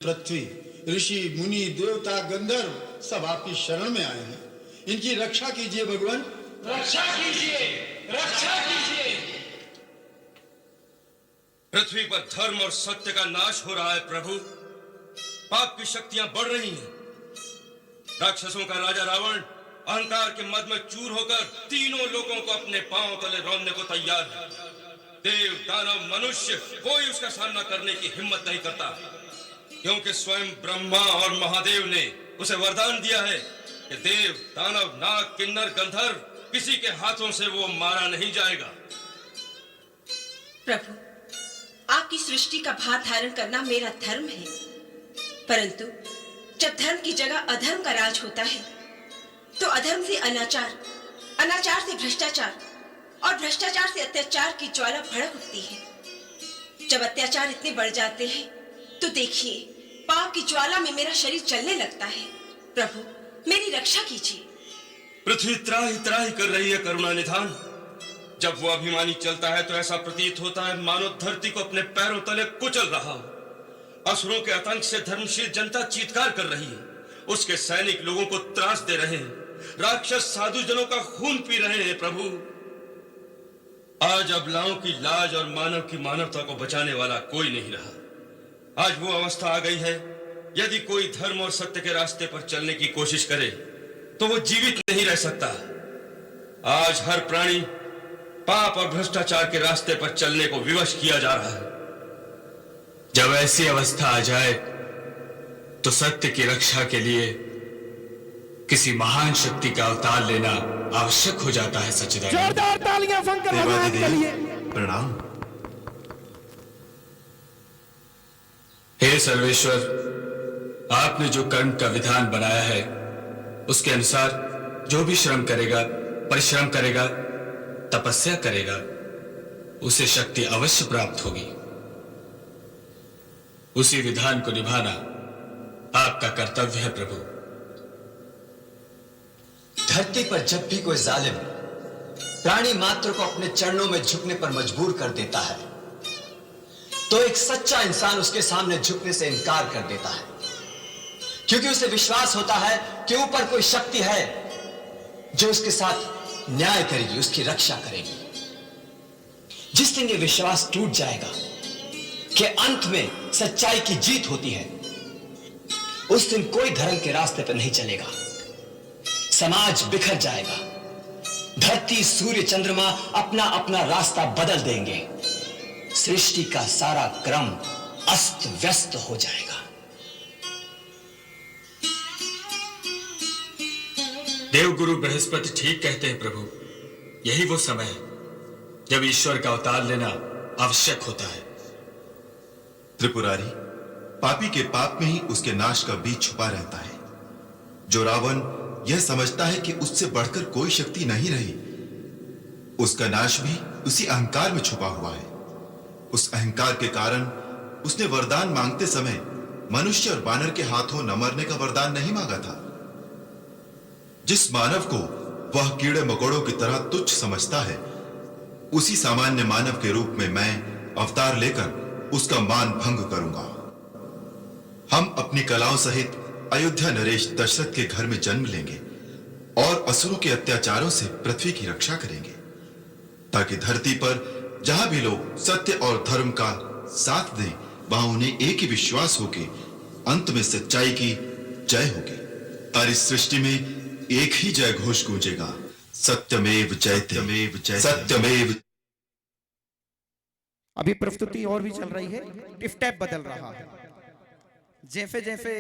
पृथ्वी, ऋषि, मुनि, देवता, गंधर्व सब आपकी शरण में आए हैं। इनकी रक्षा कीजिए भगवान, रक्षा कीजिए, रक्षा कीजिए। पृथ्वी पर धर्म और सत्य का नाश हो रहा है प्रभु। पाप की शक्तियां बढ़ रही हैं। राक्षसों का राजा रावण अहंकार के मद में चूर होकर तीनों लोगों को अपने पांव तले रौंदने को तैयार है। देव, दानव, मनुष्य कोई उसका सामना करने की हिम्मत नहीं करता, क्योंकि स्वयं ब्रह्मा और महादेव ने उसे वरदान दिया है कि देव, दानव, नाग, किन्नर, गंधर्व किसी के हाथों से वो मारा नहीं जाएगा। प्रभु, आपकी सृष्टि का भार धारण करना मेरा धर्म है, परंतु जब धर्म की जगह अधर्म का राज होता है तो अधर्म से अनाचार, अनाचार से भ्रष्टाचार और भ्रष्टाचार से अत्याचार की ज्वाला भड़क उठती है। जब अत्याचार इतने बढ़ जाते हैं तो देखिए, पाप की ज्वाला में मेरा शरीर जलने लगता है। प्रभु, मेरी रक्षा कीजिए। पृथ्वी त्राही त्राही कर रही है करुणा निधान। जब वो अभिमानी चलता है तो ऐसा प्रतीत होता है मानो धरती को अपने पैरों तले कुचल रहा हो। असुरों के आतंक से धर्मशील जनता चीत्कार कर रही है। उसके सैनिक लोगों को त्रास दे रहे हैं। राक्षस साधु जनों का खून पी रहे हैं। प्रभु, आज अबलाओं की लाज और मानव की मानवता को बचाने वाला कोई नहीं रहा। आज वो अवस्था आ गई है, यदि कोई धर्म और सत्य के रास्ते पर चलने की कोशिश करे तो वो जीवित नहीं रह सकता। आज हर प्राणी पाप और भ्रष्टाचार के रास्ते पर चलने को विवश किया जा रहा है। जब ऐसी अवस्था आ जाए तो सत्य की रक्षा के लिए किसी महान शक्ति का अवतार लेना आवश्यक हो जाता है। सच्चिदानंद, जोरदार तालियां फंकर भगवान के लिए। प्रणाम। हे सर्वेश्वर, आपने जो कर्म का विधान बनाया है उसके अनुसार जो भी श्रम करेगा, परिश्रम करेगा, तपस्या करेगा, उसे शक्ति अवश्य प्राप्त होगी। उसी विधान को निभाना आपका कर्तव्य है प्रभु। धरती पर जब भी कोई जालिम प्राणी मात्र को अपने चरणों में झुकने पर मजबूर कर देता है तो एक सच्चा इंसान उसके सामने झुकने से इनकार कर देता है, क्योंकि उसे विश्वास होता है कि ऊपर कोई शक्ति है जो उसके साथ न्याय करेगी, उसकी रक्षा करेगी। जिस दिन ये विश्वास टूट जाएगा कि अंत में सच्चाई की जीत होती है, उस दिन कोई धर्म के रास्ते पर नहीं चलेगा। समाज बिखर जाएगा। धरती, सूर्य, चंद्रमा अपना अपना रास्ता बदल देंगे। सृष्टि का सारा क्रम अस्त व्यस्त हो जाएगा। देवगुरु बृहस्पति ठीक कहते हैं प्रभु। यही वो समय है जब ईश्वर का अवतार लेना आवश्यक होता है। त्रिपुरारी, पापी के पाप में ही उसके नाश का बीज छुपा रहता है। जो रावण यह समझता है कि उससे बढ़कर कोई शक्ति नहीं रही, उसका नाश भी उसी अहंकार में छुपा हुआ है। उस अहंकार के कारण उसने वरदान मांगते समय मनुष्य और बानर के हाथों न मरने का वरदान नहीं मांगा था। जिस मानव को वह कीड़े मकोड़ों की तरह तुच्छ समझता है, उसी सामान्य मानव के रूप में मैं अवतार लेकर उसका मान भंग करूंगा। हम अपनी कलाओं सहित अयोध्या नरेश दशरथ के घर में जन्म लेंगे और असुरों के अत्याचारों से पृथ्वी की रक्षा करेंगे, ताकि धरती पर जहां भी लोग सत्य और धर्म का साथ दें, वहां उन्हें एक ही विश्वास हो कि अंत में सच्चाई की जय होगी और इस सृष्टि में एक ही जय घोष गूंजेगा, सत्यमेव जयते, सत्यमेव। अभी प्रस्तुति और भी चल रही है, स्टेप बदल रहा है। जैसे जैसे